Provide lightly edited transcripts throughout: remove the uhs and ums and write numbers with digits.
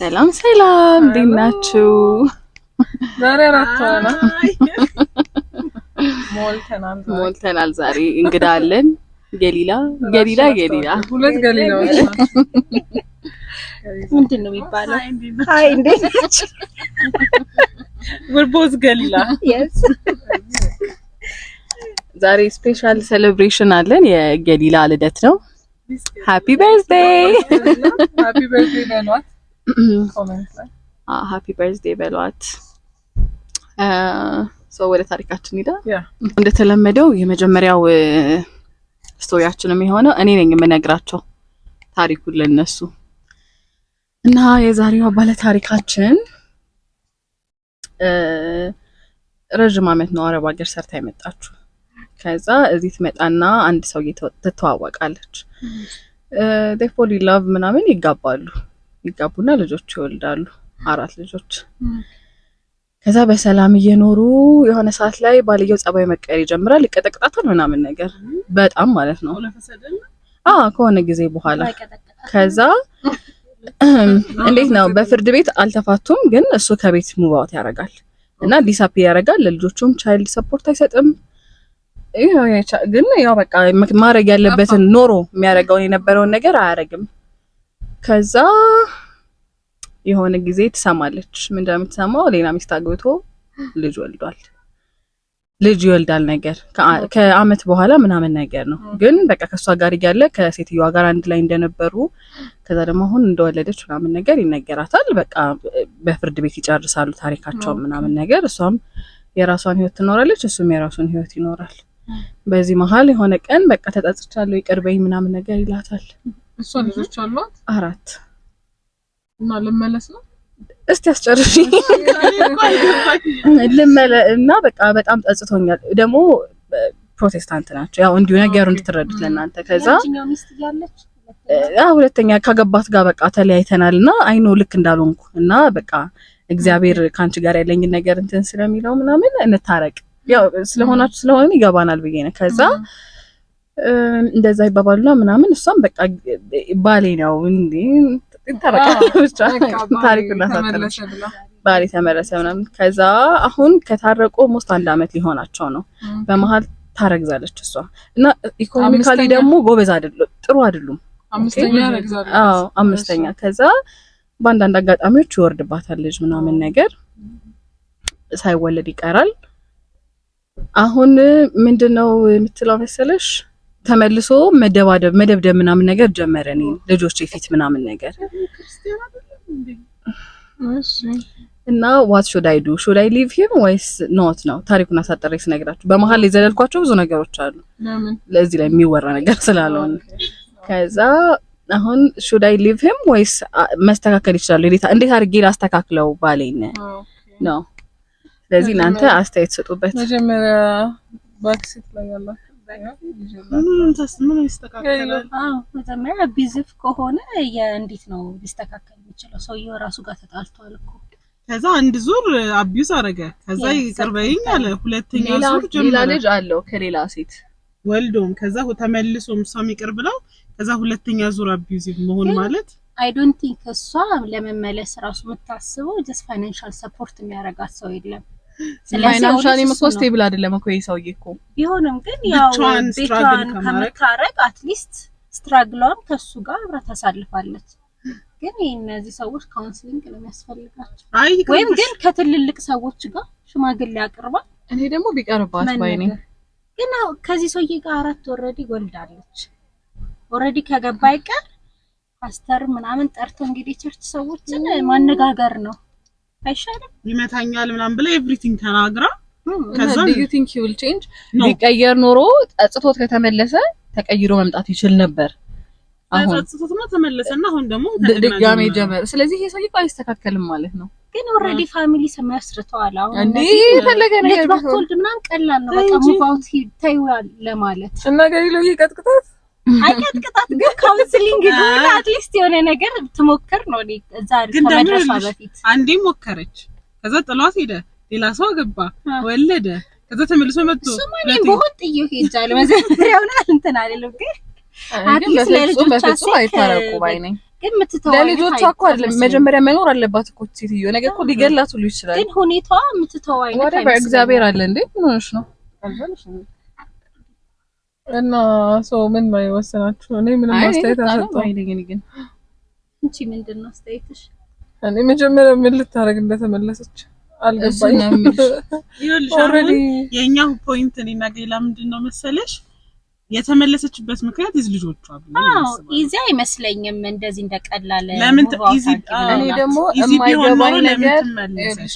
ሰላም እንዴት ናችሁ? ዛሬ አራተና ሞልተናል። ዛሬ እንግዳ አለን። ገሊላ ሁለት ገሊላዎች ምንድነው የሚባለው? ሃይ እንዴት ናችሁ? we're both ገሊላ yes ዛሬ ስፔሻል ሴሌብሬሽን አለን። የገሊላ ልደት ነው። ሃፒ በርዝዴይ በሏት። ኮሜንት ላይ ሃፒ በርዝዴይ በሏት። ወደ ታሪካችን ሄዳ ያ እንደተለመደው የመጀመሪያው ስቶሪያችንም የሆነው እኔ ነኝ የምነግራቸው ታሪኩን ለነሱ እና የዛሬው ባለ ታሪካችን ረጅም ዓመት ነው አረብ ሀገር ሰርታ የመጣችው። ከዛ እዚህ ትመጣና አንድ ሰው ትተዋወቃለች። they fall in love ምናምን ይጋቡና ልጆች ይወልዳሉ፣ 4 ልጆች። ከዛ በሰላም እየኖሩ የሆነ ሰዓት ላይ ባልየው ጸባይ መቀየር ይጀምራል፣ ይቀጠቅጣታል ምናምን ነገር በጣም ማለት ነው። ከሆነ ጊዜ በኋላ ከዛ እንዴት ነው በፍርድ ቤት አልተፋቱም፣ ግን እሱ ከቤት ሙቭ አውት ያደርጋል እና ዲሳፒር ያደርጋል። ለልጆቹም ቻይልድ ሰፖርት አይሰጥም። ግን ያው በቃ ማድረግ ያለበትን ኖሮ የሚያደርገውን የነበረውን ነገር አያደርግም። ከዛ የሆነ ጊዜ ትሰማለች። ምን እንደምትሰማው ሌላ ሚስት አግብቶ ልጅ ይወልዳል ነገር ከአመት በኋላ ምናምን ነገር ነው። ግን በቃ ከሷ ጋር እያለ ከሴትዮዋ ጋር አንድ ላይ እንደነበሩ ከዛ ደግሞ አሁን እንደወለደች ምናምን ነገር ይነገራታል። በቃ በፍርድ ቤት ይጨርሳሉ ታሪካቸውን ምናምን ነገር። እሷም የራሷን ህይወት ትኖራለች፣ እሱም የራሱን ህይወት ይኖራል። በዚህ መሀል የሆነ ቀን በቃ ተጣጥቻለሁ ይቅርበኝ ምናምን ነገር ይላታል። እሷ ልጆች አሏት 4 እና ልመለስ ነው እስቲ አስጨርሺ እና በቃ በጣም ጸጽቶኛል። ደግሞ ፕሮቴስታንት ናቸው፣ ያው እንዲሁ ነገሩ እንድትረዱት ለእናንተ። ከዛ ሁለተኛ ካገባት ጋር በቃ ተለያይተናልና አይኖ ልክ እንዳልሆንኩ እና በቃ እግዚአብሔር ካንቺ ጋር ያለኝ ነገር እንትን ስለሚለው ምናምን እንታረቅ፣ ያው ስለሆነ ይገባናል ብዬ ነው። ከዛ እንደዛ ይባባሉና ምናምን እሷም በቃ ባሌ ነው እንዴ ተረቃ ብቻ ታሪኩን እናሳጠረች ባሌ ተመረሰ ምናምን። ከዛ አሁን ከታረቁ ሞስት 1 አመት ሊሆናቸው ነው። በመሃል ታረግዛለች እሷ እና ኢኮኖሚካሊ ደግሞ ጎበዝ አይደሉም፣ ጥሩ አይደሉም። 5ኛ ረግዛለች። አምስተኛ። ከዛ በአንዳንድ አጋጣሚዎች ይወርድባታል ልጅ ምናምን ነገር፣ ሳይወለድ ይቀራል። አሁን ምንድነው የምትለው መሰለሽ? ተመልሶ መደብደብ ምናምን ነገር ጀመረ። እኔ ልጆች ፊት ምናምን ነገር እና what should I do? should I leave him ወይስ not ነው? ታሪኩን አሳጥሬ ስነግራችሁ በመሃል ላይ ዘለልኳቸው ብዙ ነገሮች አሉ ለዚህ ላይ የሚወራ ነገር ስላልሆነ። ከዛ አሁን should I leave him ወይስ መስተካከል ይችላል? እንዴት አድርጌ ላስተካክለው ባሌን ነው? ስለዚህ እናንተ አስተያየት ስጡበት። መጀመሪያ ባክሲት ላይ ያለ ምን ይስተካከላል? መጀመሪያ ቢዝፍ ከሆነ እንዴት ነው ሊስተካከል የሚችለው? ሰውየው ራሱ ጋር ተጣልቷል እኮ። ከዛ አንድ ዙር አቢዩዝ አረገ። ከዛ ይቅርበኝ አለ። ሁለተኛ ዙር ሌላ ልጅ አለው ከሌላ ሴት ወልዶም ከዛ ተመልሶም እሷም ይቅር ብለው ከዛ ሁለተኛ ዙር አቢዩዝ መሆን ማለት I don't think እሷ ለመመለስ ራሱ የምታስበው just financial support የሚያረጋት ሰው የለም። ፋይናንሻሊ ስቴብል አይደለም እኮ ይሰውዬ እኮ ቢሆንም ግን ያው ቤቷን ከመታረቅ አትሊስት ስትራግሏን ከሱ ጋር አብራ ታሳልፋለች። ግን እነዚህ ሰዎች ካውንስሊንግ ነው የሚያስፈልጋቸው፣ ወይም ግን ከትልልቅ ሰዎች ጋር ሽማግሌ አቅርባ። እኔ ደግሞ ቢቀርባት ባይ ነኝ። ግን ከዚህ ሰውዬ ጋር 4 ኦሬዲ ወልዳለች። ኦሬዲ ከገባ አይቀር ፓስተር ምናምን ጠርቶ እንግዲህ ቸርች ሰዎችን ማነጋገር ነው አይሻልም? ይመታኛል ምናምን ብለ ኤቭሪቲንግ ተናግራ ከዛ do you think he will change? ቢቀየር ኖሮ ጸጽቶት ከተመለሰ ተቀይሮ መምጣት ይችል ነበር። አሁን ጸጽቶት ነው ተመለሰና አሁን ደግሞ ድጋሜ ጀመረ። ስለዚህ ይሄ ሰው አይስተካከልም ማለት ነው። ግን ኦሬዲ ፋሚሊ ሰማያስርተዋል። አሁን እንዴ ተለገ ነገር ባትወልድ ምናምን ቀላል ነው በቃ ሙቭ አውት ታይዋል ለማለት እና ገሪሎ ይቀጥቅጣት አይቀጥቅጣት። ግን ካውንስሊንግ ግን አትሊስት የሆነ ነገር ትሞክር ነው። እዛ ከመድረሷ በፊት አንዴ ሞከረች። ከዛ ጥሏት ሄደ፣ ሌላ ሰው ገባ፣ ወለደ። ከዛ ተመልሶ መጥቶ ሱማኔ ቦት ጥዩ ሄጃለ መጀመሪያው ነው እንትን አይደለም። ግን አትሊስት ለልጆቻቸው አይታረቁ ባይ ነኝ። ግን ምትተው ለልጆቿ እኮ አይደለም መጀመሪያ መኖር አለባት እኮ ሴትዮ ነገ እኮ ሊገላት ሁሉ ይችላል ግን ሁኔታዋ ምትተው አይነት አይደለም በእግዚአብሔር አለ እንዴ ምን ሆነሽ ነው እና ሰው ምን ላይ ወሰናችሁ እኔ ምንም አስተያየት አልሰጠሁም ግን እንቺ ምንድነው አስተያየትሽ እኔ መጀመሪያ ምን ልታረግ እንደተመለሰች አልገባኝም ኦሬዲ የኛው ፖይንት እኔና ጌላ ምንድነው መሰለሽ የተመለሰችበት ምክንያት ልጆቿ ኢዚ አይመስለኝም እንደዚህ እንደቀላለ ለምን ኢዚ እኔ ደግሞ የማይገባኝ ነገር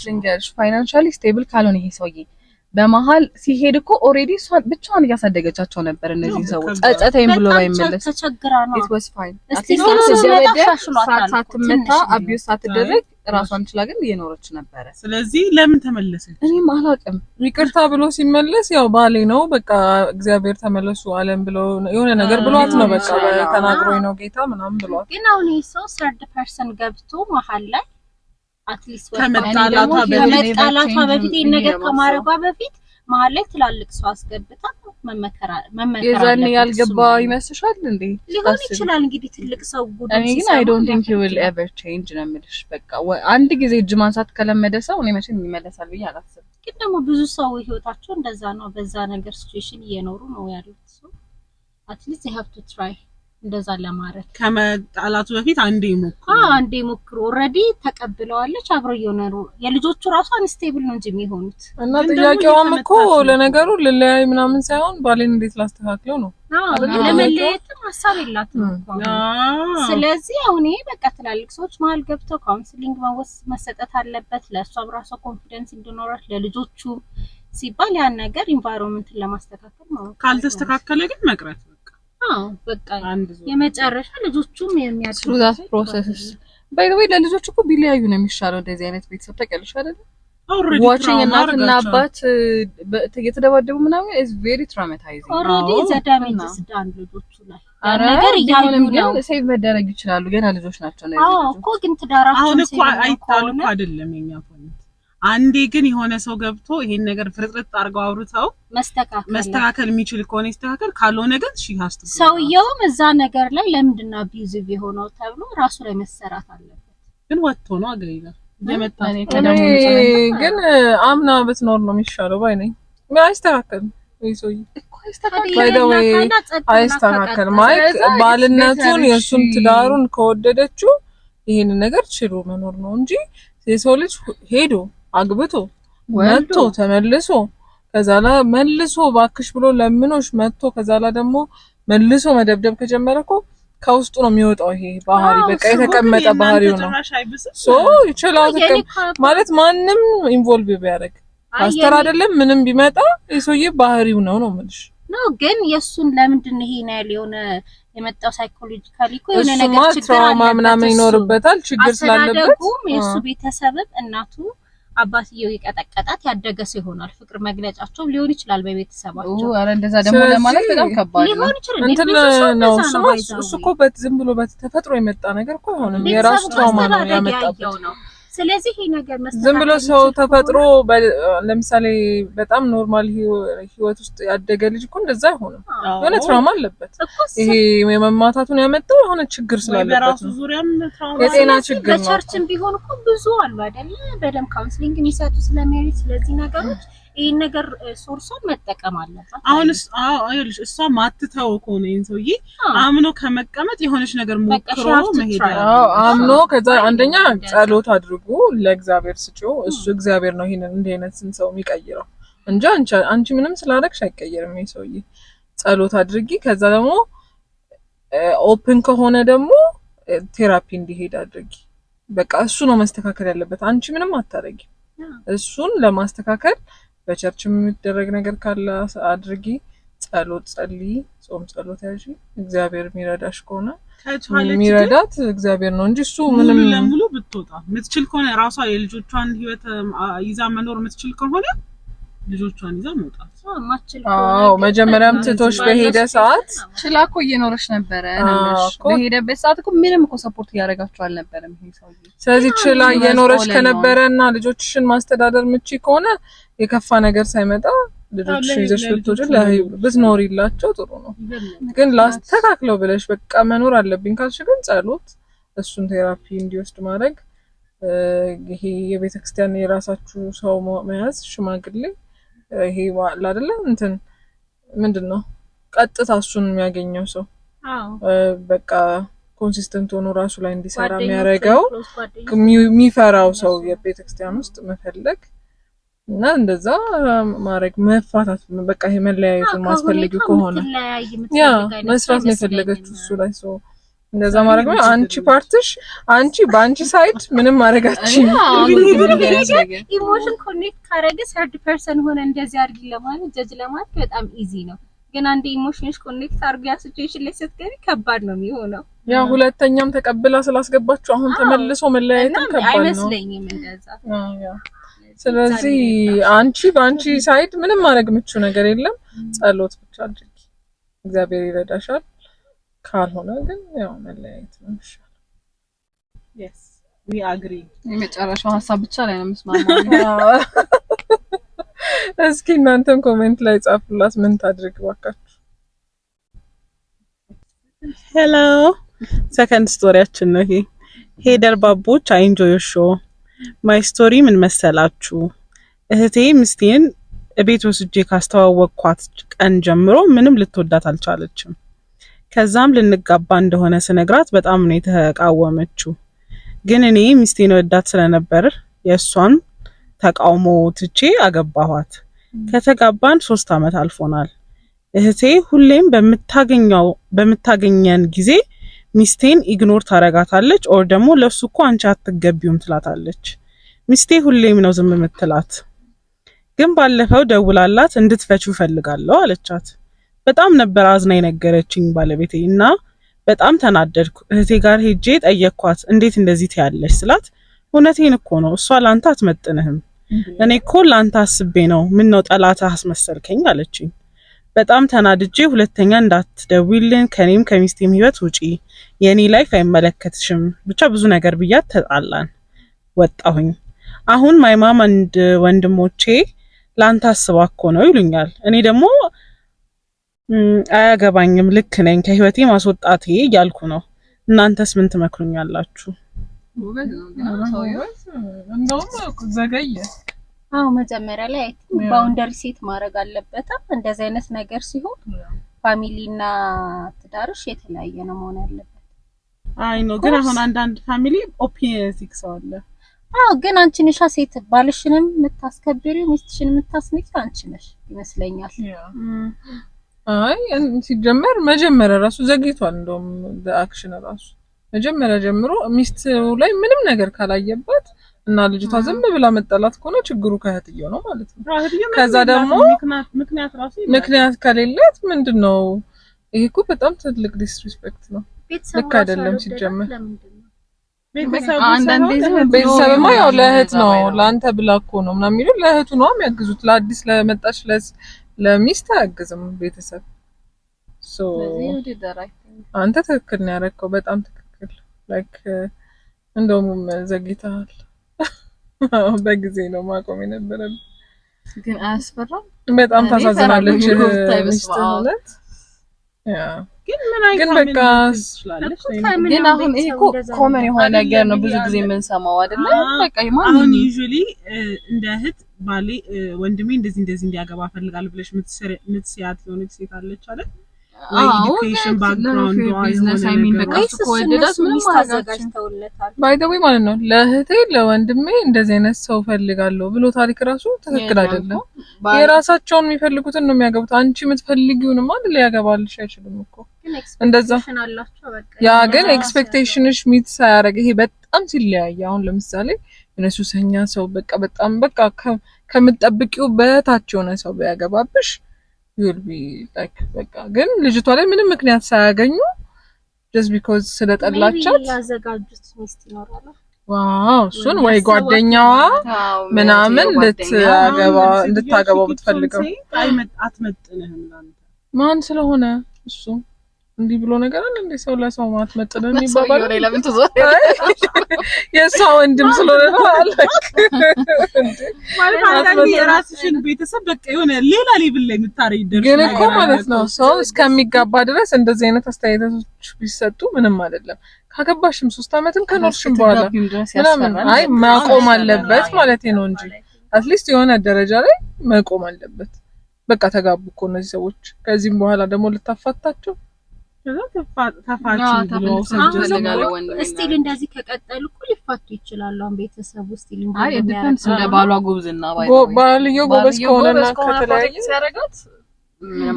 ልንገርሽ ፋይናንሻሊ ስቴብል ካልሆነ ይሄ ሰውዬ በመሃል ሲሄድ እኮ ኦሬዲ ብቻዋን እያሳደገቻቸው ነበር እነዚህ ሰዎች ጸጸተኝ ብሎ ባይመለስ ተቸግራ ነው it was fine እስቲ ሳትመታ አቢዩስ ሳትደረግ ራሷን ችላ ግን እየኖረች ነበር ስለዚህ ለምን ተመለሰች እኔም አላውቅም ይቅርታ ብሎ ሲመለስ ያው ባሌ ነው በቃ እግዚአብሔር ተመለሱ አለም ብሎ የሆነ ነገር ብሏት ነው በቃ ተናግሮኝ ነው ጌታ ምናምን ብሏት ግን አሁን ይሄ ሰው ሰርድ ፐርሰን ገብቶ መሃል ላይ አትሊስት ከመጣላቷ በፊት ነገር ከማረጓ በፊት መሃል ላይ ትላልቅ ሰው አስገብታ መመከራ የዛኔ ያልገባ ይመስልሻል እንዴ ሊሆን ይችላል እንግዲህ ትልቅ ሰው ጉድ እኔ ግን I don't think he will ever change ነው የምልሽ በቃ አንድ ጊዜ እጅ ማንሳት ከለመደ ሰው እኔ መቼም ይመለሳል ብዬ አላስብም ግን ደግሞ ብዙ ሰው ህይወታቸው እንደዛ ነው በዛ ነገር ሲቹዌሽን እየኖሩ ነው ያሉት ሰው አትሊስት they have to try እንደዛ ለማረግ ከመጣላቱ በፊት አንዴ ሞክሩ ኦሬዲ ተቀብለዋለች አብረው የሆነሩ የልጆቹ ራሱ አንስቴብል ነው እንጂ የሚሆኑት እና ጥያቄውም እኮ ለነገሩ ለለያይ ምናምን ሳይሆን ባሌን እንዴት ላስተካክለው ነው ለመለየት ሐሳብ የላትም እንኳን ስለዚህ አሁን ይሄ በቃ ትላልቅ ሰዎች መሃል ገብተው ካውንስሊንግ መሰጠት አለበት ለሷም ራሷ ኮንፊደንስ እንዲኖራት ለልጆቹ ሲባል ያን ነገር ኢንቫይሮንመንትን ለማስተካከል ነው ካልተስተካከለ ግን መቅረት በቃ የመጨረሻ ልጆቹም የሚያድሩ ዛት ፕሮሰስ ባይ ዘ ዌይ ለልጆቹ እኮ ቢለያዩ ነው የሚሻለው እንደዚህ አይነት ቤተሰብ ተቀልሽ አይደል watching እናትና አባት እየተደባደቡ ምናምን is very traumatizing already the damage is done ልጆቹ ላይ ነገር ያያሉ ነው ሴቭ መደረግ ይችላሉ ገና ልጆች ናቸው ነው እኮ ግን ትዳራቸው አሁን እኮ አይታሉ አይደለም የኛ ፖይንት አንዴ ግን የሆነ ሰው ገብቶ ይሄን ነገር ፍርጥርጥ አርገው አውርተው መስተካከል የሚችል ከሆነ ይስተካከል ካልሆነ ግን ሺሃስቱ ሰውየውም እዛ ነገር ላይ ለምንድነው አቢዩዚቭ የሆነው ተብሎ ራሱ ላይ መሰራት አለበት ግን ወጥቶ ነው አገይላ የመጣኔ ግን አምና ብትኖር ነው የሚሻለው ባይ ነኝ አይስተካከል ይሶይ እኮ አይስተካከል አይስተካከል ማይክ ባልነቱን የሱን ትዳሩን ከወደደችው ይሄን ነገር ችሎ መኖር ነው እንጂ የሰው ልጅ ሄዶ አግብቶ መጥቶ ተመልሶ ከዛላ መልሶ ባክሽ ብሎ ለምኖሽ መጥቶ ከዛላ ደግሞ መልሶ መደብደብ ከጀመረኮ ከውስጡ ነው የሚወጣው ይሄ ባህሪ በቃ የተቀመጠ ባህሪው ነው ሶ ይችላል ማለት ማንንም ኢንቮልቭ ቢያደርግ አስተር አይደለም ምንም ቢመጣ የሰውዬ ባህሪው ነው ማለት ነው ግን የሱን ለምንድን ይሄ ነው ያለውና የመጣው ሳይኮሎጂካሊ እኮ የሆነ ነገር ችግር አለ ምናምን ይኖርበታል ችግር ስላለበት የሱ ቤተሰብም እናቱ አባትየው ይቀጠቀጣት ያደገ ሲሆናል ፍቅር መግለጫቸው ሊሆን ይችላል በቤተሰባቸው አረ እንደዛ ደግሞ ለማለት በጣም ከባድ ነው እንትን ነው እሱ እኮ ዝም ብሎ በተፈጥሮ የመጣ ነገር እኮ አይሆንም የራሱ ትራውማ ነው ያመጣው ስለዚህ ይሄ ነገር መስተካከል ዝም ብሎ ሰው ተፈጥሮ ለምሳሌ በጣም ኖርማል ህይወት ውስጥ ያደገ ልጅ እኮ እንደዛ አይሆንም የሆነ ትራውማ አለበት ይሄ የመማታቱን ያመጣው የሆነ ችግር ስላለበት ነው ዙሪያም ትራውማ የጤና ችግር ነው በቸርችም ቢሆን እኮ ብዙ አሉ አይደል በደም ካውንስሊንግ የሚሰጡ ስለሚያሪ ስለዚህ ነገሮች ይሄን ነገር ሶርሶን መጠቀም አለባት አሁንስ አይልሽ እሷ ማትተው ከሆነ እንሰውዬ አምኖ ከመቀመጥ የሆነች ነገር ሞክሮ መሄድ አምኖ ከዛ አንደኛ ጸሎት አድርጉ ለእግዚአብሔር ስጪው እሱ እግዚአብሔር ነው ይሄንን እንደ አይነት ሰው የሚቀይረው እንጂ አንቺ ምንም ስላደረግሽ አይቀየርም ይሰውዬ ጸሎት አድርጊ ከዛ ደግሞ ኦፕን ከሆነ ደግሞ ቴራፒ እንዲሄድ አድርጊ በቃ እሱ ነው መስተካከል ያለበት አንቺ ምንም አታረጊ እሱን ለማስተካከል በቸርችም የሚደረግ ነገር ካለ አድርጊ ጸሎት ጸልይ ጾም ጸሎት ያጂ እግዚአብሔር የሚረዳሽ ከሆነ የሚረዳት እግዚአብሔር ነው እንጂ እሱ ምንም ለሙሉ ብትወጣ ምትችል ከሆነ ራሷ የልጆቿን ህይወት ይዛ መኖር ምትችል ከሆነ ልጆቿን ይዛ መውጣት መጀመሪያም ትቶሽ በሄደ ሰዓት ችላኮ እየኖረሽ ነበር እንልሽ በሄደበት ሰዓት እኮ ምንም እኮ ሰፖርት ያደርጋቸው አልነበረም ይሄ ሰው ስለዚህ ችላ እየኖረሽ ከነበረና ልጆችሽን ማስተዳደር ምቺ ከሆነ የከፋ ነገር ሳይመጣ ልጆችሽን ይዘሽ ብትኖሪላቸው ጥሩ ነው ግን ላስተካክለው ብለሽ በቃ መኖር አለብኝ ካልሽ ግን ጸሎት እሱን ቴራፒ እንዲወስድ ማድረግ ይሄ የቤተክርስቲያን የራሳችሁ ሰው መያዝ ሽማግሌ ይሄ ዋላ አይደለ እንትን ምንድነው ቀጥታ እሱን የሚያገኘው ሰው በቃ ኮንሲስተንት ሆኖ ራሱ ላይ እንዲሰራ የሚያደርገው የሚፈራው ሰው የቤተክርስቲያን ውስጥ መፈለግ እና እንደዛ ማድረግ መፋታት በቃ ይሄ መለያየቱን ማስፈልጊው ከሆነ ያ መስራት ነው የፈለገችው እሱ ላይ ሰው እንደዛ ማድረግ ነው አንቺ ፓርትሽ አንቺ ባንቺ ሳይድ ምንም ማድረጋችሁ ኢሞሽን ኮኔክት ካረገ ሰርድ ፐርሰን ሆነ እንደዚህ አድርጊ ለማለት ጀጅ ለማለት በጣም ኢዚ ነው ግን አንዴ ኢሞሽንሽ ኮኔክት አድርጊ ያ ሲቹዌሽን ላይ ስትገቢ ከባድ ነው የሚሆነው ያ ሁለተኛም ተቀብላ ስላስገባችሁ አሁን ተመልሶ መለያየት ከባድ ነው አይመስለኝም እንደዛ ያ ስለዚህ አንቺ ባንቺ ሳይድ ምንም ማድረግ ምቹ ነገር የለም ጸሎት ብቻ አድርጊ እግዚአብሔር ይረዳሻል ካልሆነ ግን ያው መለያየት ነው ይሻላል yes we agree የመጨረሻው ሐሳብ ብቻ ላይ ነው መስማማው እስኪ እናንተም ኮሜንት ላይ ጻፉላት ምን ታድርግ ባካችሁ ሄሎ ሰከንድ ስቶሪያችን ነው ይሄ ሄደር ባቦች አይ ኢንጆይ ዮር ሾው ማይ ስቶሪ ምን መሰላችሁ እህቴ ምስቴን ቤት ወስጄ ካስተዋወቅኳት ቀን ጀምሮ ምንም ልትወዳት አልቻለችም ከዛም ልንጋባ እንደሆነ ስነግራት በጣም ነው የተቃወመችው ግን እኔ ሚስቴን ወዳት ስለነበር የሷን ተቃውሞ ትቼ አገባኋት ከተጋባን 3 አመት አልፎናል እህቴ ሁሌም በመታገኘን ጊዜ ሚስቴን ኢግኖር ታረጋታለች ኦር ደግሞ ለሱኮ አንቺ አትገቢውም ትላታለች ሚስቴ ሁሌም ነው ዝም የምትላት ግን ባለፈው ደውላላት እንድትፈቺው ፈልጋለሁ አለቻት በጣም ነበር አዝና የነገረችኝ ባለቤቴ እና በጣም ተናደድኩ እህቴ ጋር ሄጄ ጠየቅኳት እንዴት እንደዚህ ትያለሽ ስላት እውነቴን እኮ ነው እሷ ላንተ አትመጥንህም እኔ እኮ ላንተ አስቤ ነው ምን ነው ጠላታ አስመሰልከኝ አለችኝ በጣም ተናድጄ ሁለተኛ እንዳትደውይልን ከኔም ከሚስቴም ህይወት ውጪ የኔ ላይፍ አይመለከትሽም ብቻ ብዙ ነገር ብያት ተጣላን ወጣሁኝ አሁን ማይማም አንድ ወንድሞቼ ላንተ አስባኮ ነው ይሉኛል እኔ ደግሞ አያገባኝም ልክ ነኝ ከህይወቴ ማስወጣቴ ያልኩ ነው እናንተስ ምን ትመክሩኛላችሁ እንደውም ዘገየ መጀመሪያ ላይ ባውንደሪ ሴት ማድረግ አለበት እንደዚህ አይነት ነገር ሲሆን ፋሚሊና ትዳርሽ የተለያየ ነው መሆን ያለበት አይ ነው ግን አሁን አንዳንድ ፋሚሊ ኦፒኒየን አለ ግን አንቺ ነሽ ሴት ባልሽንም የምታስከብሪው ሚስትሽን የምታስነቂው አንቺ ነሽ ይመስለኛል አይ ሲጀመር መጀመሪያ ራሱ ዘግይቷል እንደውም አክሽን ራሱ መጀመሪያ ጀምሮ ሚስት ላይ ምንም ነገር ካላየባት እና ልጅቷ ዝም ብላ መጣላት ከሆነ ችግሩ ከህትየው ነው ማለት ነው ከዛ ደግሞ ምክንያት ከሌላት ምንድነው ይሄ እኮ በጣም ትልቅ ዲስሪስፔክት ነው ልክ አይደለም ሲጀመር ቤተሰብማ ያው ለእህት ነው ለአንተ ብላ እኮ ነው ምናምን የሚሉ ለእህቱ ነው የሚያግዙት ለአዲስ ለመጣች ለሚስት አያግዝም ቤተሰብ አንተ ትክክል ነው ያደረከው በጣም ትክክል ላይክ እንደውም ዘግይተሃል በጊዜ ነው ማቆም የነበረብህ ግን አያስፈራም በጣም ታሳዝናለች ሚስት ማለት ያ ግን በቃ ግን አሁን ይሄ እኮ ኮመን የሆነ ነገር ነው ብዙ ጊዜ የምንሰማው አይደለ በቃ አሁን ዩዥሊ እንደ እህት ባሌ ወንድሜ እንደዚህ እንዲያገባ ፈልጋለሁ ብለሽ ምትስያት የሆነች ሴት አለች አይደል ኤዱኬሽን ባክግራውንድ ቢዝነስ አይ ሚን በቃ ወደዳት ምንም አዘጋጅተውለታል ባይ ዘ ዌይ ማለት ነው ለእህቴ ለወንድሜ እንደዚህ አይነት ሰው ፈልጋለሁ ብሎ ታሪክ ራሱ ትክክል አይደለም የራሳቸውን የሚፈልጉትን ነው የሚያገቡት አንቺ የምትፈልጊውን ማለት ሊያገባልሽ አይችልም እኮ እንደዛ ያ ግን ኤክስፔክቴሽንሽ ሚት ሳያረግ ይሄ በጣም ሲለያይ አሁን ለምሳሌ እነሱሰኛ ሰው በቃ በጣም በቃ ከምትጠብቂው በታች የሆነ ሰው ቢያገባብሽ you'll be like በቃ ግን ልጅቷ ላይ ምንም ምክንያት ሳያገኙ just because ስለጠላቻት ያዘጋጁት ሚስት ይኖራል ዋው እሱን ወይ ጓደኛዋ ምናምን እንድታገባው ብትፈልገው አትመጥንህም ላንተ ማን ስለሆነ እሱ እንዲህ ብሎ ነገር አለ እንዴ? ሰው ለሰው ማትመጥነው የሚባባል ነው። ለምን ተዞር የሷ ወንድም ስለሆነ ነው አለ ማለት አንዳንዴ የራስሽን ቤተሰብ በቃ የሆነ ሌላ ሌቭል ላይ የምታረይ ይደርስ ግን እኮ ማለት ነው ሰው እስከሚጋባ ድረስ እንደዚህ አይነት አስተያየቶች ቢሰጡ ምንም አይደለም። ካገባሽም 3 አመትም ከኖርሽም በኋላ ምናምን አይ ማቆም አለበት ማለት ነው እንጂ አትሊስት የሆነ ደረጃ ላይ መቆም አለበት። በቃ ተጋቡ እኮ እነዚህ ሰዎች ከዚህም በኋላ ደግሞ ልታፋታቸው ተፋታች ብሎ ሰጀለጋለው እስቲል እንደዚህ ከቀጠሉ እኮ ሊፋቱ ይችላሉ። አሁን ቤተሰቡ እስቲል አይ ዲፔንድስ እንደ ባሏ ጉብዝና ባልዮ ጎበዝ ከሆነና ከተለያየ ሲያረጋት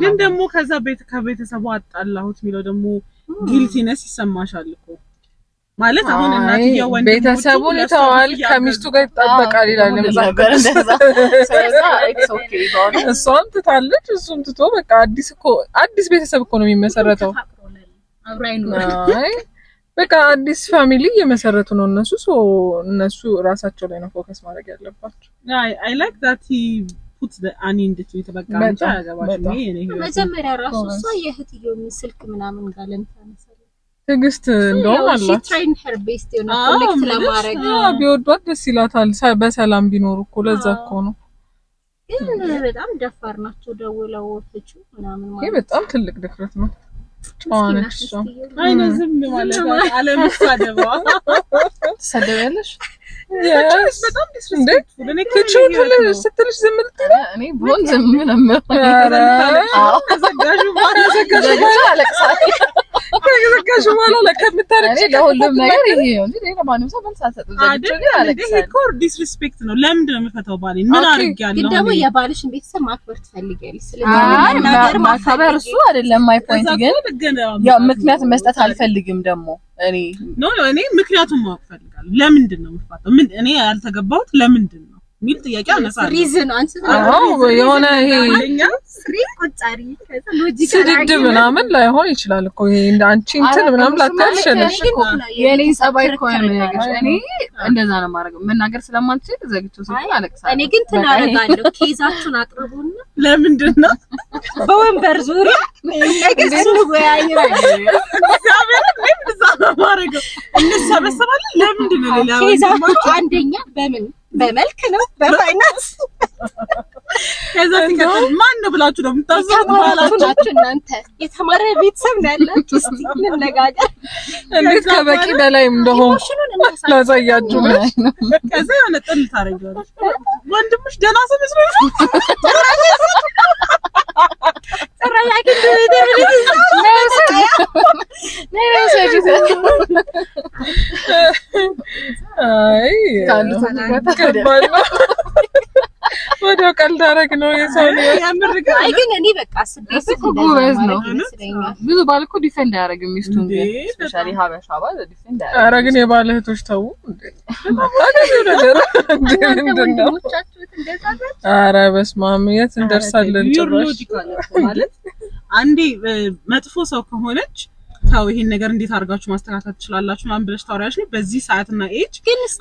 ግን ደግሞ ከዛ ከቤተሰቡ አጣላሁት የሚለው ደግሞ ጊልቲነስ ይሰማሻል እኮ ማለት አሁን እናትየው ወንድ ቤተሰቡን ይተዋል ከሚስቱ ጋር ይጣበቃል ይላል ለምሳሌ ስለዛ ኢትስ ኦኬ ባለ እሷም ትታለች እሱም ትቶ በቃ አዲስ ቤተሰብ እኮ ነው የሚመሰረተው። አይ በቃ አዲስ ፋሚሊ እየመሰረቱ ነው እነሱ ራሳቸው ላይ ነው ፎከስ ማድረግ ያለባቸው። አይ ላይክ ዳት ሂ ፑት ዘ አኒ ኢንዲቱ የተበቃ አንቺ አገባሽ ነው የኔ መጀመሪያ ራሱ እሷ የእህትየው ስልክ ምናምን ጋር ለምታነሳ ትግስት እንደውም አላት ትሬን ሄር ቤስት የሆነ ኮኔክት ለማድረግ ቢወዷት ደስ ይላታል። በሰላም ቢኖሩ እኮ ለዛ እኮ ነው። ግን በጣም ደፋር ናቸው። ደውለው ፍቹ ምናምን ማለት ይሄ በጣም ትልቅ ድፍረት ነው። ጫዋነች እሷ አይነ ዝም ማለት ዓለም ሳደባ ትሰደቢያለሽ በጣም ዲስሪስፔክትፉል እኔ ከቹ ስትልሽ ዝም ልትል እኔ ቦን ዝም ነው ከዘጋሽ በኋላ ለከምታረጭ ለሁሉም ነገር ይሄ ነው እንዴ? ለማንም ሰው መልስ አልሰጥም። ዘግቼ አለቅሳለሁ። ይሄ ኮር ዲስሪስፔክት ነው። ለምንድን ነው የምፈታው ባሌን? ምን አድርጊያለሁ? ግን ደግሞ የባልሽን ቤተሰብ ማክበር ትፈልጊያለሽ። ስለዚህ ነገር ማክበር እሱ አይደለም ማይ ፖይንት። ግን ያው ምክንያት መስጠት አልፈልግም ደግሞ እኔ ምክንያቱም ማወቅ ፈልጋለሁ። ለምንድን ነው የምፈታው? ምን እኔ ያልተገባሁት ለምንድን ነው ሚል ጥያቄ አነሳለሁ። ሪዝን አንቺ የሆነ ይሄ ቁጣሪ ከዛ ሎጂክ ስድብ ምናምን ላይሆን ይችላል እኮ ይሄ እንደ አንቺ እንትን ምናምን ላታልሽልሽ የኔ ጸባይ እኮ ነው ነገር እኔ እንደዛ ነው ማድረግ መናገር ስለማልችል ዘግቼው ሲል አለቅሳለሁ። እኔ ግን ትናረጋለሁ። ኬዛችሁን አቅርቡና ለምንድን ነው በወንበር ዙሪያ እሱ ወያይ ማረገው እንሰበሰባለን። ለምንድን ነው ሌላ ኬዛችሁ አንደኛ በመልክ ነው በፋይናንስ ከዛ ሲከተል ማን ነው ብላችሁ ነው የምታስቡት? እናንተ የተማረ ቤተሰብ ነው ያላችሁ። እስቲ እንነጋገር እንዴት ከበቂ በላይም እንደሆነ ላሳያችሁ። ከዛ የሆነ ጥል ታረጋለች። ወንድምሽ ደህና ሰው መስሎሽ ወደ ቀልድ አደረግ ነው የሰው ያምርጋ። አይ ግን እኔ በቃ ስደስ ጎበዝ ነው። ብዙ ባል እኮ ዲፌንድ አያደርግም ሚስቱን ግን ስፔሻሊ ሀበሻ ባል ዲፌንድ አያደርግም። ኧረ ግን የባል እህቶች ተው እንዴ ታዲያ ነገር እንደው ኧረ በስመ አብ የት እንደርሳለን ጭራሽ ማለት አንዴ መጥፎ ሰው ከሆነች ታው ይሄን ነገር እንዴት አድርጋችሁ ማስተካከል ትችላላችሁ ማን ብለሽ ታወሪያለሽ ነው በዚህ ሰዓትና ኤጅ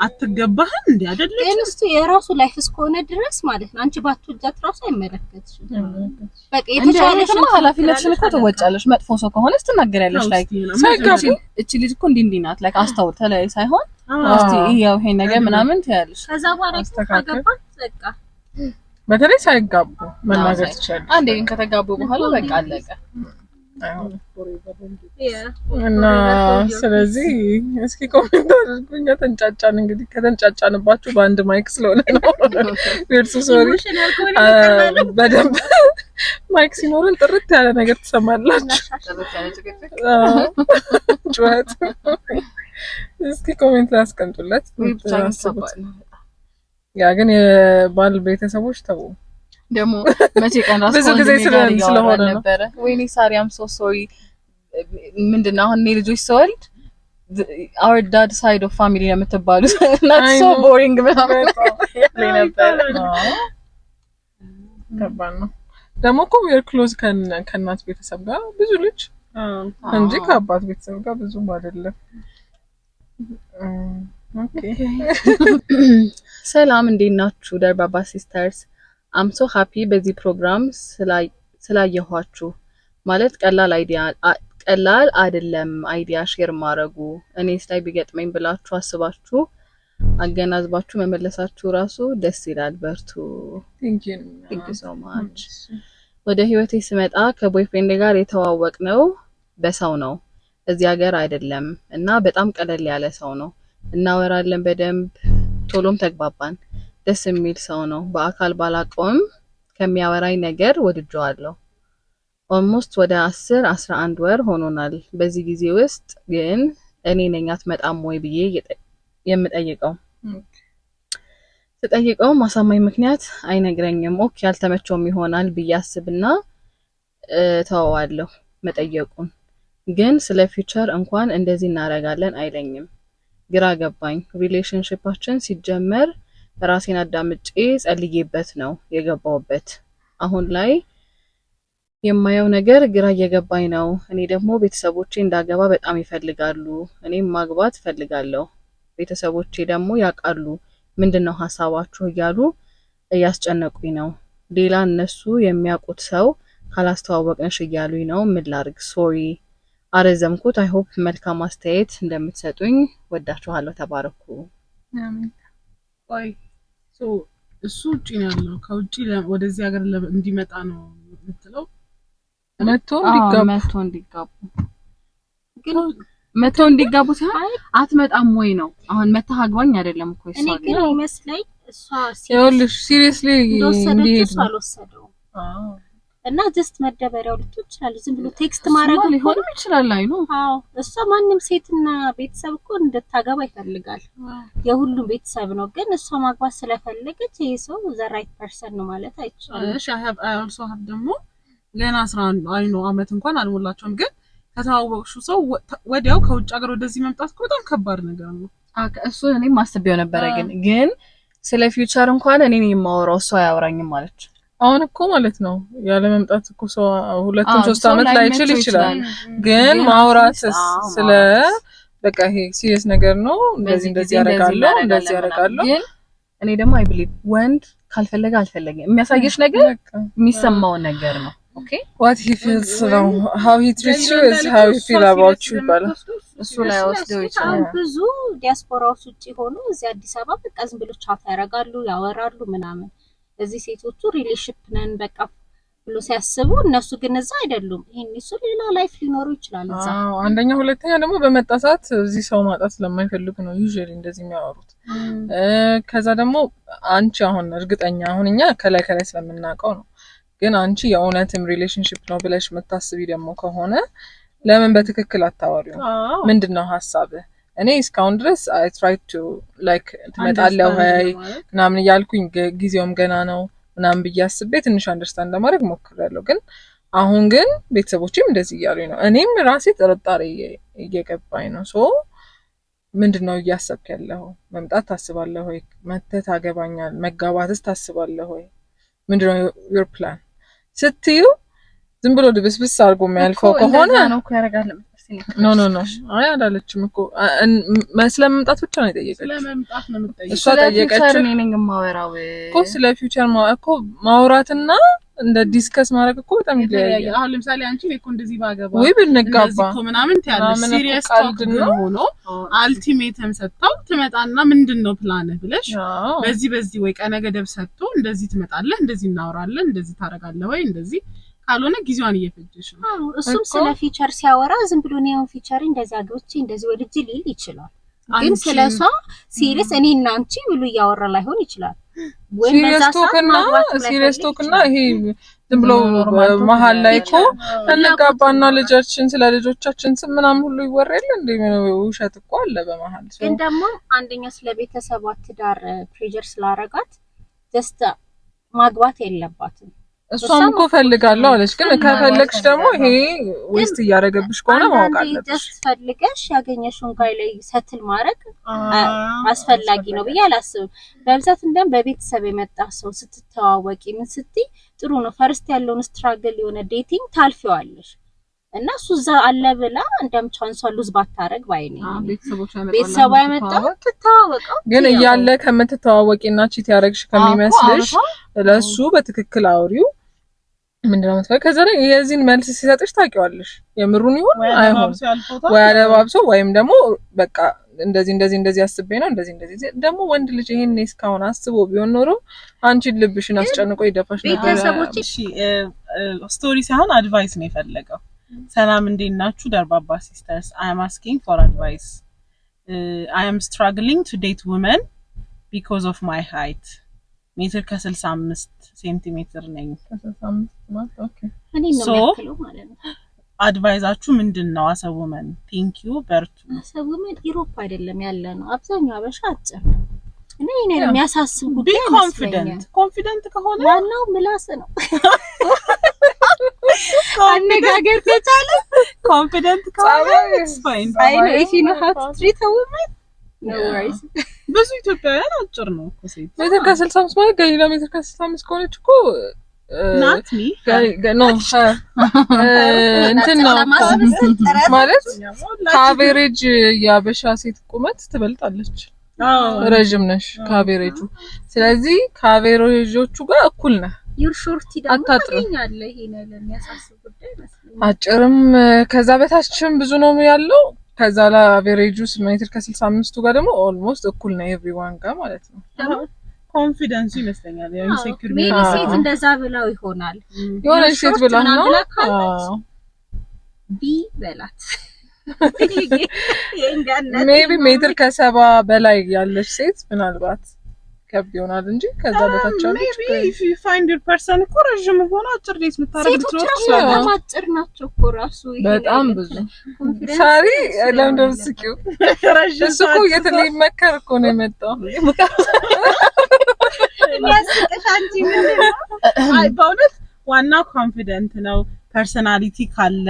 አትገባህም እንዴ አይደለም ግን እሱ የራሱ ላይፍ እስከሆነ ድረስ ማለት ነው አንቺ ባትወጃት ራሱ አይመለከትሽም በቃ የተሻለሽን ኃላፊነትሽን እኮ ትወጫለሽ መጥፎ ሰው ከሆነች ትናገሪያለሽ ላይክ ሳይጋቡ እቺ ልጅ እኮ እንዲህ ናት ላይክ አስተውል ተለይ ሳይሆን እስቲ ይሄው ይሄ ነገር ምናምን ትያለሽ ከዛ በኋላ ተጋባች በቃ በተለይ ሳይጋቡ መናገር ትችላለሽ አንዴ ግን ከተጋቡ በኋላ በቃ አለቀ እና ስለዚህ እስኪ ኮሜንት አድርጉኝ። ተንጫጫን እንግዲህ ከተንጫጫንባችሁ በአንድ ማይክ ስለሆነ ነው ቪርሱ ሶሪ በደንብ ማይክ ሲኖርን ጥርት ያለ ነገር ትሰማላችሁ ጩኸት እስኪ ኮሜንት ላይ አስቀምጡለት ያ ግን የባል ቤተሰቦች ተው ደግሞ መቼ ቀን ራስ ብዙ ጊዜ ስለሆነ ነበር ወይኔ ሳሪያም ሶ ሶሪ ምንድነው አሁን እኔ ልጆች ስወልድ our dad side of family ነው የምትባሉት not so boring ምናምን ነበር ከባድ ነው ደግሞ እኮ we're close ከእናት ቤተሰብ ጋር ብዙ ልጅ እንጂ ከአባት ቤተሰብ ጋር ብዙም አይደለም ኦኬ ሰላም እንዴት ናችሁ ደርባባ ሲስተርስ I'm so happy በዚህ ፕሮግራም ስላየኋችሁ ማለት ቀላል አይደለም አይዲያ ሼር ማድረጉ። እኔስ ላይ ቢገጥመኝ ብላችሁ አስባችሁ አገናዝባችሁ መመለሳችሁ ራሱ ደስ ይላል። በርቱ። ቴንክ ዩ ሶ ማች። ወደ ህይወቴ ስመጣ ከቦይፍሬንድ ጋር የተዋወቅነው በሰው ነው፣ እዚህ ሀገር አይደለም እና በጣም ቀለል ያለ ሰው ነው። እናወራለን በደንብ ቶሎም ተግባባን። ደስ የሚል ሰው ነው። በአካል ባላቀውም ከሚያወራኝ ነገር ወድጀዋለሁ። ኦልሞስት ወደ 11 ወር ሆኖናል። በዚህ ጊዜ ውስጥ ግን እኔ ነኝ አትመጣም ወይ ብዬ የምጠይቀው። ስጠይቀው ማሳማኝ ምክንያት አይነግረኝም። ኦኬ ያልተመቸውም ይሆናል ብዬ አስብና ተወዋለሁ መጠየቁን። ግን ስለ ፊውቸር እንኳን እንደዚህ እናረጋለን አይለኝም። ግራ ገባኝ። ሪሌሽንሺፓችን ሲጀመር ራሴን አዳምጬ ጸልዬበት ነው የገባውበት። አሁን ላይ የማየው ነገር ግራ እየገባኝ ነው። እኔ ደግሞ ቤተሰቦቼ እንዳገባ በጣም ይፈልጋሉ፣ እኔም ማግባት ፈልጋለሁ። ቤተሰቦቼ ደግሞ ያውቃሉ ምንድነው ሐሳባችሁ እያሉ እያስጨነቁኝ ነው። ሌላ እነሱ የሚያውቁት ሰው ካላስተዋወቅንሽ እያሉኝ ነው። ምን ላድርግ? ሶሪ አረዘምኩት። አይ ሆፕ መልካም አስተያየት እንደምትሰጡኝ። ወዳችኋለሁ። ተባረኩ። ቆይ እሱ ውጪ ነው ያለው። ከውጪ ወደዚህ ሀገር እንዲመጣ ነው የምትለው? መቶ እንዲጋቡ ሲሆን አትመጣም ወይ ነው? አሁን መተህ አግባኝ አይደለም እኮ እኔ ግን ይመስለኝ እሷ ሲሪየስሊ እንዲሄድ ነው እና ጀስት መደበሪያው ልትሆን ይችላል። ዝም ብሎ ቴክስት ማድረግ ሊሆን ይችላል። አይ ነው አዎ፣ እሷ ማንንም ሴትና ቤተሰብ እኮ እንድታገባ ይፈልጋል። የሁሉም ቤተሰብ ነው። ግን እሷ ማግባት ስለፈለገች ይሄ ሰው ዘ ራይት ፐርሰን ነው ማለት አይቻልም። እሺ አይ ኦልሶ ሃቭ ደግሞ ገና 11 አመት እንኳን አልሞላቸውም። ግን ከተዋወቅሽው ሰው ወዲያው ከውጭ ሀገር ወደዚህ መምጣት እኮ በጣም ከባድ ነገር ነው። እሱ እኔም ማስበው ነበረ። ግን ስለ ፊውቸር እንኳን እኔ ነኝ የማወራው እሱ አያወራኝም ማለት አሁን እኮ ማለት ነው ያለ መምጣት እኮ ሰው 2-3 አመት ላይ ይችላል። ግን ማውራት ስለ በቃ ይሄ ሲሪየስ ነገር ነው። እንደዚህ ያረጋለሁ ግን እኔ ደግሞ አይ ቢሊቭ ወንድ ካልፈለገ አልፈለገም የሚያሳየሽ ነገር የሚሰማው ነገር ነው። ኦኬ what he feels ነው how he treats you is how he feel about you ይባላል። እሱ ላይ ወስደው ይችላል። ብዙ ዲያስፖራዎች ውጪ ሆኖ እዚህ አዲስ አበባ በቃ ዝም ብሎ ቻት ያረጋሉ፣ ያወራሉ ምናምን። እዚህ ሴቶቹ ሪሌሽንሺፕ ነን በቃ ብሎ ሲያስቡ እነሱ ግን እዛ አይደሉም። ይሄን እሱ ሌላ ላይፍ ሊኖሩ ይችላል እዛ። አንደኛ ሁለተኛ ደግሞ በመጣሳት እዚህ ሰው ማጣት ስለማይፈልጉ ነው ዩዥሊ እንደዚህ የሚያወሩት። ከዛ ደግሞ አንቺ አሁን እርግጠኛ አሁን እኛ ከላይ ስለምናውቀው ነው። ግን አንቺ የእውነትም ሪሌሽንሺፕ ነው ብለሽ መታስቢ ደግሞ ከሆነ ለምን በትክክል አታወሪው? ምንድነው ሐሳብህ? እኔ እስካሁን ድረስ I tried to like ትመጣለህ ወይ ምናምን እያልኩኝ ጊዜውም ገና ነው ምናምን ብዬ አስቤ ትንሽ አንደርስታንድ ለማድረግ ሞክሬያለሁ። ግን አሁን ግን ቤተሰቦቼም እንደዚህ እያሉኝ ነው። እኔም ራሴ ጥርጣሬ እየገባኝ ነው። ሶ ምንድነው እያሰብክ ያለው? መምጣት ታስባለህ ወይ? መተህ ታገባኛል መጋባትስ ታስባለህ ወይ? ምንድነው your plan ስትዩ ዝም ብሎ ድብስብስ አድርጎ የሚያልፈው ከሆነ ነው እኮ ያረጋል። ኖ አይ አላለችም እኮ ስለመምጣት ብቻ ነው የጠየቀችው። ስለመምጣት ነው የምትጠይቀው። እሷ ጠየቀች እኔ ነኝ የማወራው እኮ ስለ ፊውቸር እኮ ማውራትና እንደ ዲስከስ ማድረግ እኮ በጣም ይለያያል። አሁን ለምሳሌ አንቺ እኮ እንደዚህ ባገባ ወይ ብንጋባ እኮ ምናምን ትያለሽ። ሲሪየስ ቶክ ሆኖ አልቲሜተም ሰጥተው ትመጣና ምንድነው ፕላንህ ብለሽ በዚህ ወይ ቀነ ገደብ ሰጥቶ እንደዚህ ትመጣለህ፣ እንደዚህ እናወራለን፣ እንደዚህ ታረጋለህ ወይ እንደዚህ ካልሆነ ጊዜዋን እየፈጀሽ ነው። እሱም ስለ ፊቸር ሲያወራ ዝም ብሎ ነው ፊቸር እንደዚህ አግብቼ እንደዚህ ወልጅ ሊል ይችላል። ግን ስለሷ ሲሪየስ እኔ እና አንቺ ብሎ ያወራ ላይሆን ይችላል። ወይ ሲሪየስ ቶክና ይሄ ዝም ብሎ መሀል ላይ እኮ እንጋባና ልጆችን ስለ ልጆቻችን ስም ምናምን ሁሉ ይወራል እንዴ? ውሸት እኮ አለ በመሀል። ግን ደግሞ አንደኛ ስለ ቤተሰቧ ትዳር ፕሬዠር ስላረጋት ጀስት ማግባት የለባትም። እሷም እኮ ፈልጋለሁ አለች። ግን ከፈለግሽ ደግሞ ይሄ ዌስት እያደረገብሽ ከሆነ ማወቅ አለብሽ። ጀስት ፈልገሽ ያገኘሽውን ጋር ላይ ሰትል ማድረግ አስፈላጊ ነው ብዬ አላስብም። በብዛት እንደም በቤተሰብ የመጣ ሰው ስትተዋወቂ ምን ስትይ ጥሩ ነው። ፈርስት ያለውን ስትራግል የሆነ ዴቲንግ ታልፊዋለሽ እና እሱ እዛ አለ ብላ እንደም ቻንሷን ሉዝ ባታረግ ባይኔ ቤተሰቧ ያመጣው ትተዋወቀው። ግን እያለ ከምትተዋወቂና ቺት ያረግሽ ከሚመስልሽ ለሱ በትክክል አውሪው። ምንድነው የምትፈልጊው? ከዛ ላይ የዚህን መልስ ሲሰጥሽ ታውቂዋለሽ የምሩን ይሁን አይሆን ወይ አለባብሶ ወይም ደግሞ በቃ እንደዚህ አስቤ ነው እንደዚህ ደግሞ ወንድ ልጅ ይሄን እስካሁን አስቦ ቢሆን ኖሮ አንቺን ልብሽን አስጨንቆ ይደፋሽ ነበር። እሺ ስቶሪ ሳይሆን አድቫይስ ነው የፈለገው። ሰላም እንዴት ናችሁ ደርባባ ሲስተርስ? I am asking for advice. I am struggling to date women because of my height. ሜትር ከ65 ሴንቲሜትር ነኝ። ከ65 ማለት ኦኬ። እኔ ነው ያክለው ማለት ነው። አድቫይዛችሁ ምንድነው? አሰውመን ቴንክ ዩ በርቱ። አሰውመን ኢሮፕ አይደለም ያለ ነው። አብዛኛው አበሻ አጭር ነው። እኔ ነው የሚያሳስብ ጉዳይ ነው። ኮንፊደንት ከሆነ ዋናው ምላስ ነው። አነጋገር ከቻለ ኮንፊደንት ከሆነ it's fine. I know if you know how to treat a woman. No worries. ብዙ ኢትዮጵያውያን አጭር ነው እኮ ሴት። ሜትር ከ65 ማለት ገሊላ ሜትር ከ65 ከሆነች እኮ ናት ሚ ኖ እንትን ነው ማለት ከአቬሬጅ የአበሻ ሴት ቁመት ትበልጣለች። ረጅም ነሽ ከአቬሬጁ። ስለዚህ ከአቬሬጆቹ ጋር እኩል ነህ። ዩር ሾርቲ ደግሞ ታገኛለህ። ይሄ ነው ለሚያሳስብ ጉዳይ መስሎኝ። አጭርም ከዛ በታችም ብዙ ነው ያለው። ከዛ ለአቬሬጁ ሜትር ከ65 ጋር ደግሞ ኦልሞስት እኩል ነው ኤቭሪዋን ጋር ማለት ነው። ኮንፊደንስ ይመስለኛል። ያው ኢንሴኩሪቲ ሜቢ ሴት እንደዛ ብለው ይሆናል። የሆነ ሴት ብላ ነው ቢ በላት ሜቢ ሜትር ከ70 በላይ ያለች ሴት ምናልባት ከብ ይሆናል እንጂ ከዛ በታች አለች። ሜቢ if you find your person እኮ ረጅም ሆኖ አጭር ዴት የምታረግ ትኖር ይችላል። አጭር ናቸው እኮ ራሱ በጣም ብዙ ሳሪ ለምንድነው ስቂው? እሱ እኮ እየተለመከር እኮ ነው የመጣው። የሚያስቅሽ አንቺ ምንድን ነው? አይ በእውነት ዋናው ኮንፊደንት ነው። ፐርሰናሊቲ ካለ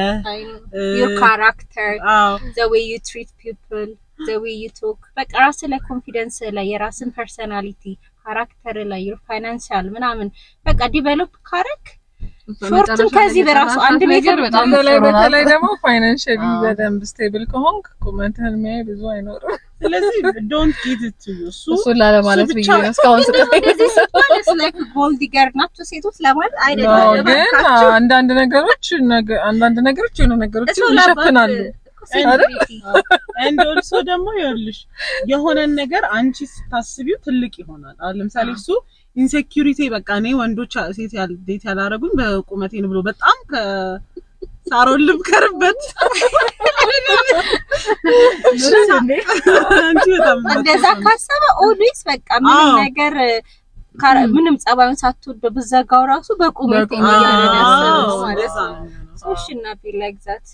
your character, the way you treat people, the way you talk በቃ ራስ ላይ ኮንፊደንስ ላይ የራስን ፐርሰናሊቲ ካራክተር ላይ your financial ምናምን በቃ ዲቨሎፕ ካረክ ሾርቱን ከዚህ በራሱ አንድ ነገር በጣም በተለይ ደግሞ ፋይናንሻሊ በደንብ ስቴብል ከሆንክ ቁመትህን የሚያይ ብዙ አይኖርም። ስለዚህ ዶንት ጊቭ ኢት ቱ ዩ እሱ ላለማለት ብዬ ነው እስካሁን ስለዚህ ላይክ ጎልድ ዲገር ናቸው ሴቶች ለማለት አይደለም። ግን አንዳንድ ነገሮች የሆነ ነገሮች ይሸፍናሉ አይደል? and also ደግሞ ይኸውልሽ የሆነን ነገር አንቺ ስታስቢው ትልቅ ይሆናል። አሁን ለምሳሌ እሱ ኢንሴኩሪቲ በቃ እኔ ወንዶች ሴት ዴት ያላረጉኝ በቁመቴ ነው ብሎ በጣም ከሳሮን ልብ ከርበት እንደዛ ካሰበ ኦልዌይስ በቃ ምንም ነገር ምንም ጸባዩን ሳትወደው ብዘጋው ራሱ በቁመቴ ነው ያለው ማለት ነው። ሶሽና ቢ ላይክ ዛት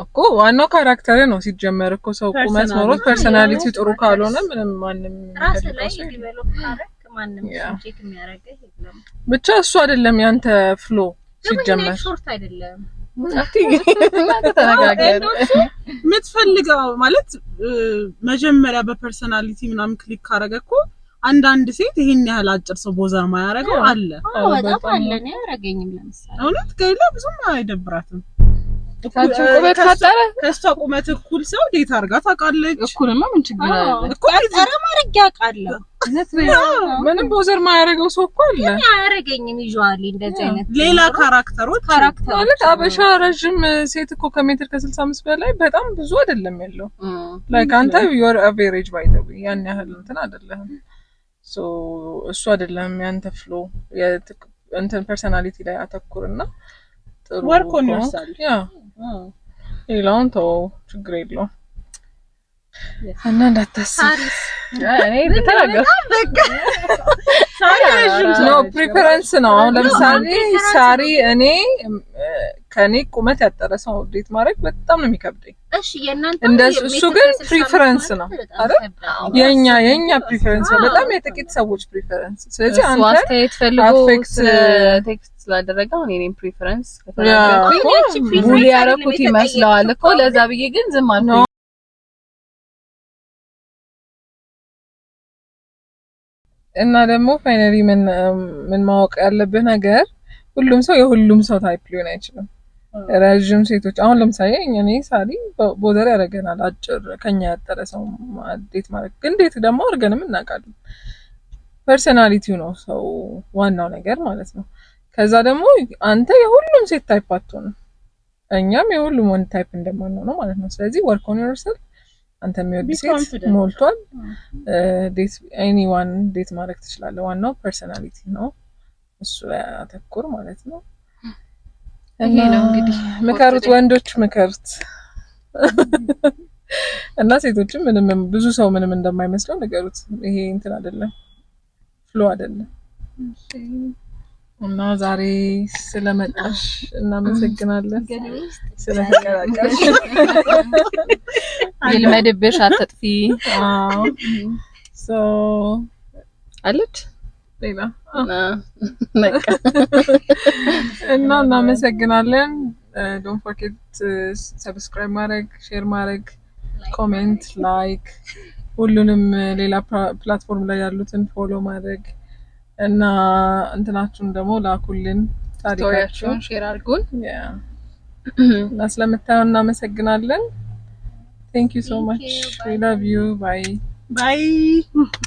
እኮ ዋናው ካራክተር ነው ሲጀመር እኮ ሰው ቁመት ኖሮት ፐርሰናሊቲ ጥሩ ካልሆነ ምንም ማንም ራስ ላይ ዲቨሎፕ ካረክ ማንም ቼክ የሚያደርገው የለም። ብቻ እሱ አይደለም ያንተ ፍሎ ሲጀመር ሾርት አይደለም ተነጋገር የምትፈልገው ማለት መጀመሪያ በፐርሰናሊቲ ምናምን ክሊክ ካረገ እኮ አንዳንድ ሴት ይሄን ያህል አጭር ሰው ቦዘር ማያረገው አለ። በጣም አለ ነው ያረጋኝም ለምሳሌ እውነት ከሌላ ብዙም አይደብራትም። ታችሁ ቁመት ካጠረ ከሷ ቁመት እኩል ሰው ዴት አርጋ ታውቃለች። እኩልማ ምን ችግር አለ? ቁመት ማረግ ያውቃለሁ። ምንም ቦዘር ማያረገው ሰው እኮ አለ። ያረጋኝም ዩዥዋሊ እንደዚህ አይነት ሌላ ካራክተሮች ማለት አበሻ ረጅም ሴት እኮ ከሜትር ከ65 በላይ በጣም ብዙ አይደለም ያለው። ላይክ አንተ ዩር አቨሬጅ ባይ ዘ ዌይ ያን ያህል እንትን አይደለም። ሶ እሱ አይደለም ያንተ ፍሎ እንትን ፐርሰናሊቲ ላይ አተኩርና ጥሩ ወርክ ኦን ዮርሰልፍ ያ ሌላውን ተው ችግር የለውም። እና እንዳታስብ እኔ በተናገር ኖ ፕሪፈረንስ ነው። አሁን ለምሳሌ ሳሪ እኔ ከኔ ቁመት ያጠረ ሰው ዴት ማድረግ በጣም ነው የሚከብደኝ። እሺ የናንተ እሱ ግን ፕሪፈረንስ ነው አይደል? የኛ ፕሪፈረንስ ነው፣ በጣም የጥቂት ሰዎች ፕሪፈረንስ። ስለዚህ አንተ አስተያየት ፈልጎ ቴክስት ስላደረገ አሁን የኔን ፕሪፈረንስ ከተናገርኩ ሙሉ ያረኩት ይመስላል እኮ ለዛ ብዬ ግን ዝም አልኩኝ። እና ደግሞ ፋይናሊ ምን ማወቅ ያለብህ ነገር ሁሉም ሰው የሁሉም ሰው ታይፕ ሊሆን አይችልም። ረጅም ሴቶች አሁን ለምሳሌ እኔ ሳሪ ቦዘር ያደርገናል አጭር ከኛ ያጠረ ሰው ዴት ማለት ግን ዴት ደግሞ አድርገንም እናውቃለን። ፐርሰናሊቲው ነው ሰው ዋናው ነገር ማለት ነው። ከዛ ደግሞ አንተ የሁሉም ሴት ታይፕ አትሆንም፣ እኛም የሁሉም ወንድ ታይፕ እንደማንሆን ነው ማለት ነው። ስለዚህ ወርክ ኦን ዮርሰልፍ። አንተ የሚወድ ሴት ሞልቷል። ዴት ኤኒዋን ዴት ማድረግ ትችላለህ። ዋናው ፐርሰናሊቲ ነው፣ እሱ ላይ አተኩር ማለት ነው። ይሄ ነው እንግዲህ ምከሩት፣ ወንዶች ምከሩት። እና ሴቶችም ምንም ብዙ ሰው ምንም እንደማይመስለው ነገሩት። ይሄ እንትን አይደለም፣ ፍሎ አይደለም። እና ዛሬ ስለመጣሽ እናመሰግናለን። ስለተቀላቀልሽ ይልመድብሽ፣ አትጥፊ። ሶ አለች ሌላ እና እናመሰግናለን። ዶንት ፎርጌት ሰብስክራይብ ማድረግ፣ ሼር ማድረግ፣ ኮሜንት፣ ላይክ፣ ሁሉንም ሌላ ፕላትፎርም ላይ ያሉትን ፎሎ ማድረግ እና እንትናችሁን ደግሞ ላኩልን፣ ታሪካችሁን ሼር አድርጉን። እና ስለምታዩ እናመሰግናለን። Thank you so much. We love you. Bye. Bye.